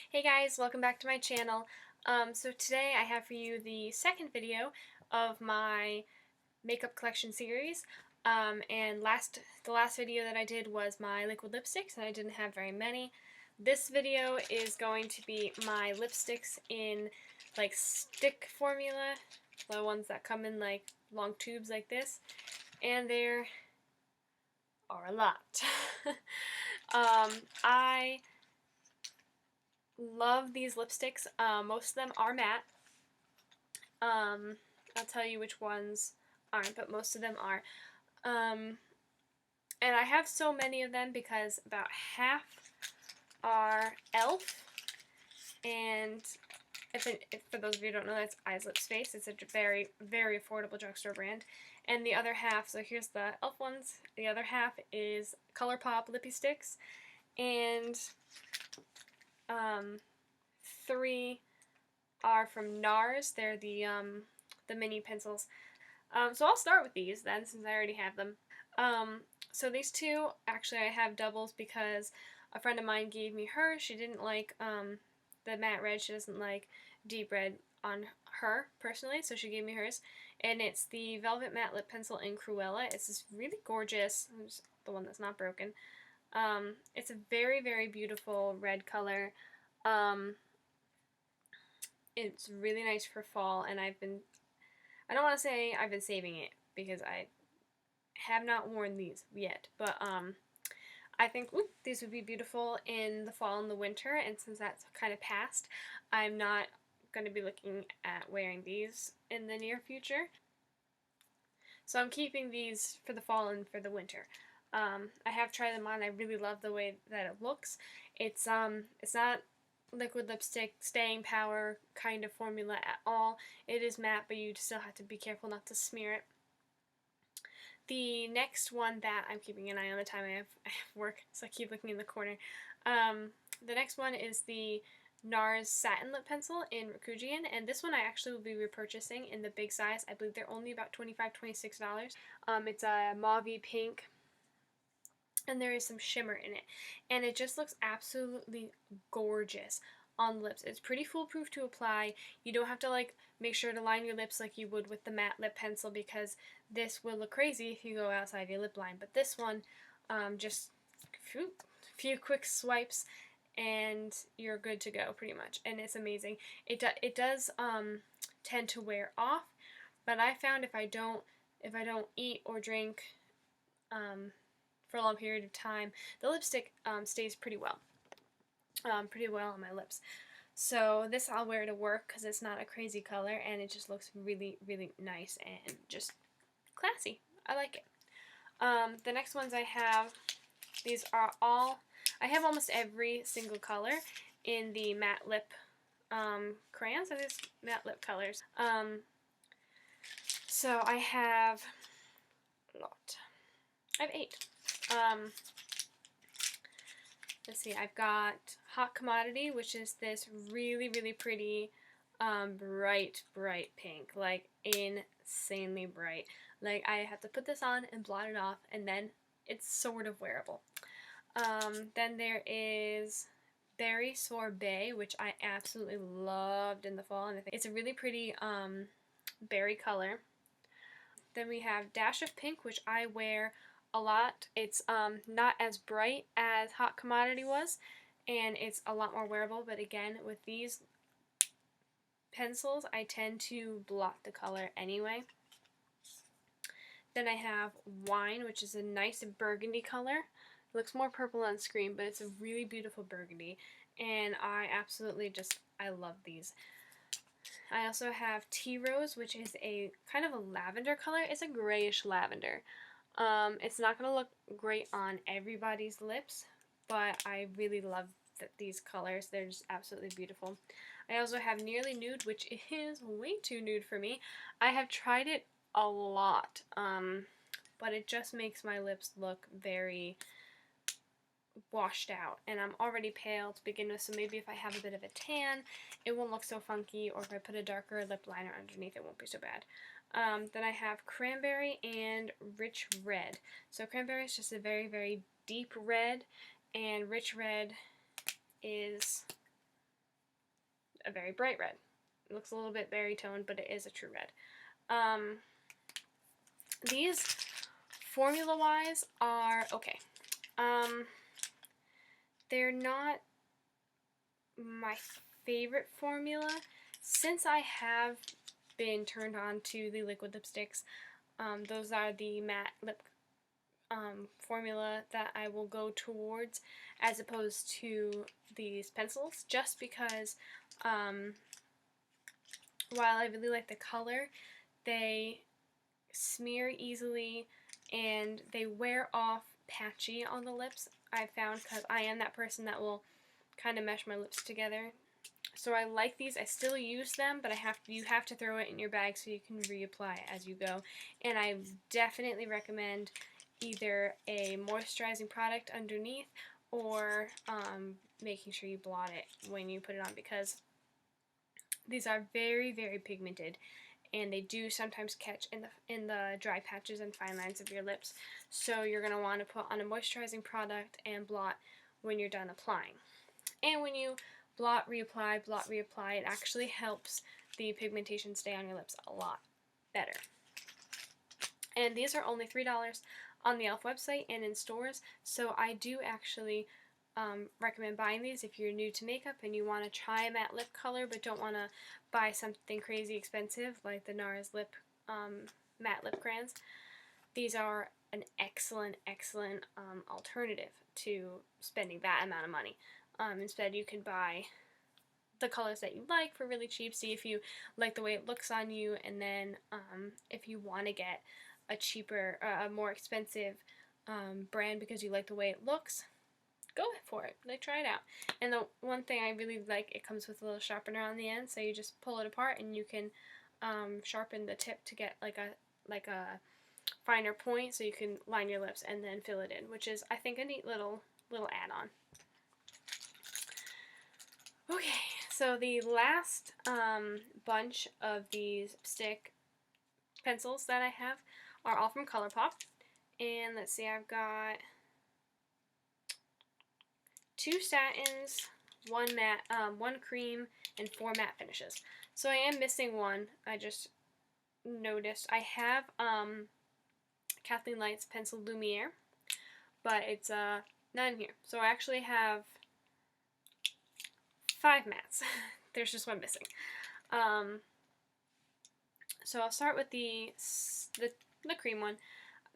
Hey guys, welcome back to my channel. So today I have for you the second video of my makeup collection series. And the last video that I did was my liquid lipsticks, and I didn't have very many. This video is going to be my lipsticks in like stick formula, the ones that come in like long tubes like this, and there are a lot. I love these lipsticks. Most of them are matte. I'll tell you which ones aren't, but most of them are. And I have so many of them because about half are E.L.F. And if for those of you who don't know, that's Eyes, Lips, Face. It's a very, very affordable drugstore brand. And the other half, so here's the E.L.F. ones. The other half is Colourpop Lippy Sticks. And 3 are from Nars. They're the mini pencils. So I'll start with these then, since I already have them. So these two, actually I have doubles because a friend of mine gave me hers. She didn't like the matte red. She doesn't like deep red on her personally, so she gave me hers. And it's the Velvet Matte Lip Pencil in Cruella. It's this really gorgeous, the one that's not broken. It's a very, very beautiful red color. It's really nice for fall, and I don't want to say I've been saving it because I have not worn these yet, but I think these would be beautiful in the fall and the winter, and since that's kind of past, I'm not going to be looking at wearing these in the near future. So I'm keeping these for the fall and for the winter. I have tried them on. I really love the way that it looks. It's not liquid lipstick staying power kind of formula at all. It is matte, but you still have to be careful not to smear it. The next one that I'm keeping an eye on, the time I have work, so I keep looking in the corner. The next one is the Nars Satin Lip Pencil in Rakujian, and this one I actually will be repurchasing in the big size. I believe they're only about $25, $26. It's a mauve-y pink, and there is some shimmer in it, and it just looks absolutely gorgeous on lips. It's pretty foolproof to apply. You don't have to like make sure to line your lips like you would with the matte lip pencil, because this will look crazy if you go outside your lip line. But this one, just a few quick swipes and you're good to go pretty much, and it's amazing. It does tend to wear off, but I found if I don't eat or drink for a long period of time, the lipstick stays pretty well on my lips. So this I'll wear to work because it's not a crazy color, and it just looks really, really nice and just classy. I like it. The next ones I have, these are all, I have almost every single color in the matte lip crayons. Are these matte lip colors? So I have a lot. I have 8. Let's see, I've got Hot Commodity, which is this really, really pretty, bright pink, like insanely bright. Like, I have to put this on and blot it off, and then it's sort of wearable. Then there is Berry Sorbet, which I absolutely loved in the fall, and I think it's a really pretty berry color. Then we have Dash of Pink, which I wear a lot. It's not as bright as Hot Commodity was, and it's a lot more wearable, but again, with these pencils, I tend to blot the color anyway. Then I have Wine, which is a nice burgundy color. It looks more purple on screen, but it's a really beautiful burgundy, and I absolutely I love these. I also have Tea Rose, which is a kind of a lavender color. It's a grayish lavender. It's not going to look great on everybody's lips, but I really love these colors. They're just absolutely beautiful. I also have Nearly Nude, which is way too nude for me. I have tried it a lot, but it just makes my lips look very washed out, and I'm already pale to begin with, so maybe if I have a bit of a tan, it won't look so funky, or if I put a darker lip liner underneath, it won't be so bad. Then I have Cranberry and Rich Red. So Cranberry is just a very, very deep red, and Rich Red is a very bright red. It looks a little bit berry toned, but it is a true red. These formula-wise are okay. They're not my favorite formula. Since I have been turned on to the liquid lipsticks, those are the matte lip formula that I will go towards, as opposed to these pencils, just because while I really like the color, they smear easily and they wear off patchy on the lips, I found, because I am that person that will kind of mesh my lips together. So I like these. I still use them, but you have to throw it in your bag so you can reapply as you go. And I definitely recommend either a moisturizing product underneath, or making sure you blot it when you put it on, because these are very, very pigmented, and they do sometimes catch in the dry patches and fine lines of your lips. So you're going to want to put on a moisturizing product and blot when you're done applying. And when you blot, reapply, it actually helps the pigmentation stay on your lips a lot better. And these are only $3 on the E.L.F. website and in stores, so I do actually recommend buying these if you're new to makeup and you want to try a matte lip color but don't want to buy something crazy expensive like the Nars matte lip crayons. These are an excellent alternative to spending that amount of money. Instead, you can buy the colors that you like for really cheap, see if you like the way it looks on you, and then if you want to get a cheaper, a more expensive brand because you like the way it looks, go for it. Like, try it out. And the one thing I really like, it comes with a little sharpener on the end, so you just pull it apart and you can sharpen the tip to get like a finer point, so you can line your lips and then fill it in, which is, I think, a neat little add-on. Okay, so the last bunch of these stick pencils that I have are all from Colourpop. And let's see, I've got 2 satins, 1 matte, 1 cream, and 4 matte finishes. So I am missing one. I just noticed. I have Kathleen Light's Pencil Lumiere, but it's not in here. So I actually have 5 mattes. There's just one missing. So I'll start with the cream one.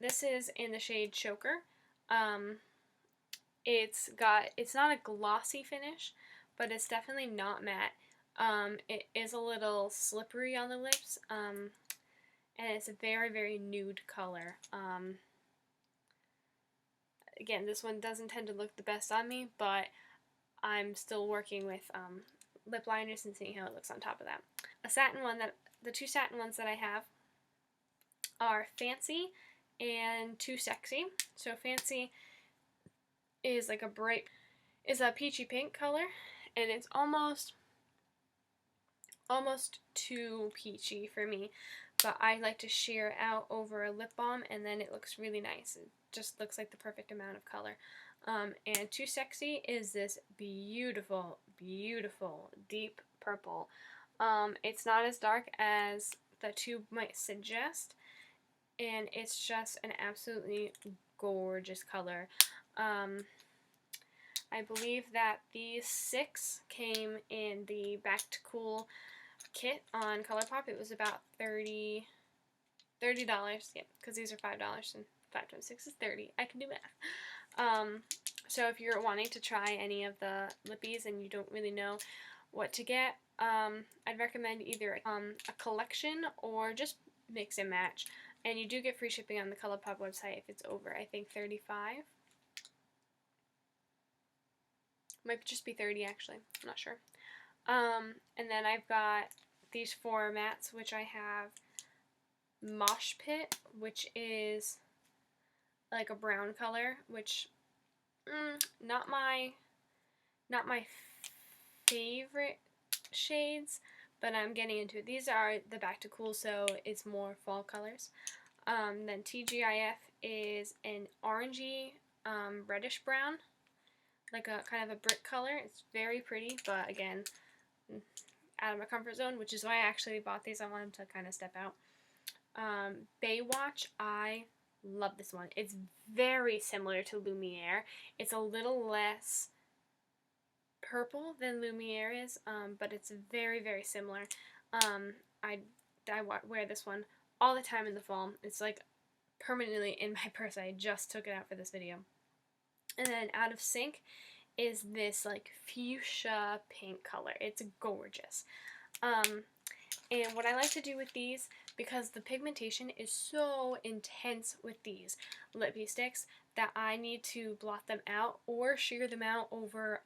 This is in the shade Choker. It's not a glossy finish, but it's definitely not matte. It is a little slippery on the lips, and it's a very, very nude color. Again, this one doesn't tend to look the best on me, but I'm still working with lip liners and seeing how it looks on top of that. The 2 satin ones that I have are Fancy and Too Sexy. So Fancy is like a peachy pink color, and it's almost too peachy for me, but I like to sheer it out over a lip balm, and then it looks really nice. It just looks like the perfect amount of color. And Too Sexy is this beautiful, beautiful deep purple. It's not as dark as the tube might suggest, and it's just an absolutely gorgeous color. I believe that these 6 came in the Back to Cool kit on Colourpop. It was about $30, yeah, because these are $5, and 5 times 6 is 30. I can do math. So if you're wanting to try any of the lippies and you don't really know what to get, I'd recommend either a collection or just mix and match. And you do get free shipping on the Colourpop website if it's over, I think, $35. Might just be 30 actually, I'm not sure. And then I've got these 4 mattes, which I have Mosh Pit, which is like a brown color, which not my favorite shades, but I'm getting into it. These are the Back to Cool, so it's more fall colors. Then TGIF is an orangey reddish brown, like a kind of a brick color. It's very pretty, but again, out of my comfort zone, which is why I actually bought these. I wanted to kind of step out. Baywatch, I love this one. It's very similar to Lumiere. It's a little less purple than Lumiere is, but it's very, very similar. I wear this one all the time in the fall. It's like permanently in my purse. I just took it out for this video. And then Out of Sync is this like fuchsia pink color. It's gorgeous. And what I like to do with these, because the pigmentation is so intense with these lippy sticks, that I need to blot them out or sheer them out over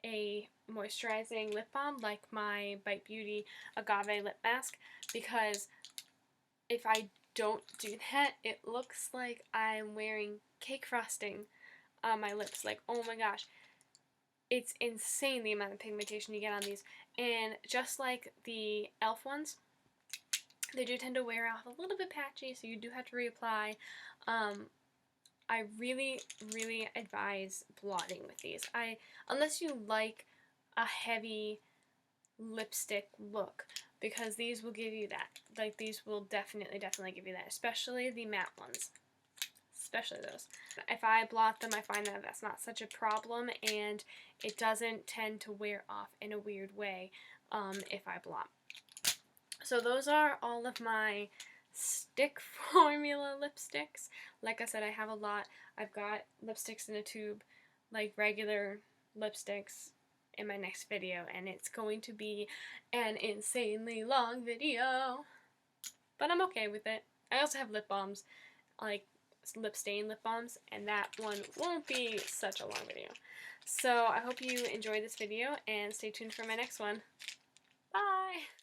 a moisturizing lip balm like my Bite Beauty Agave Lip Mask, because if I don't do that, it looks like I'm wearing cake frosting on my lips. Like, oh my gosh. It's insane the amount of pigmentation you get on these. And just like the E.L.F ones, they do tend to wear off a little bit patchy, so you do have to reapply. I really, really advise blotting with these. Unless you like a heavy lipstick look, because these will give you that. Like, these will definitely give you that, especially the matte ones. Especially those. If I blot them, I find that that's not such a problem, and it doesn't tend to wear off in a weird way if I blot. So those are all of my stick formula lipsticks. Like I said, I have a lot. I've got lipsticks in a tube, like regular lipsticks, in my next video, and it's going to be an insanely long video. But I'm okay with it. I also have lip balms, like lip stain lip balms, and that one won't be such a long video. So I hope you enjoyed this video, and stay tuned for my next one. Bye!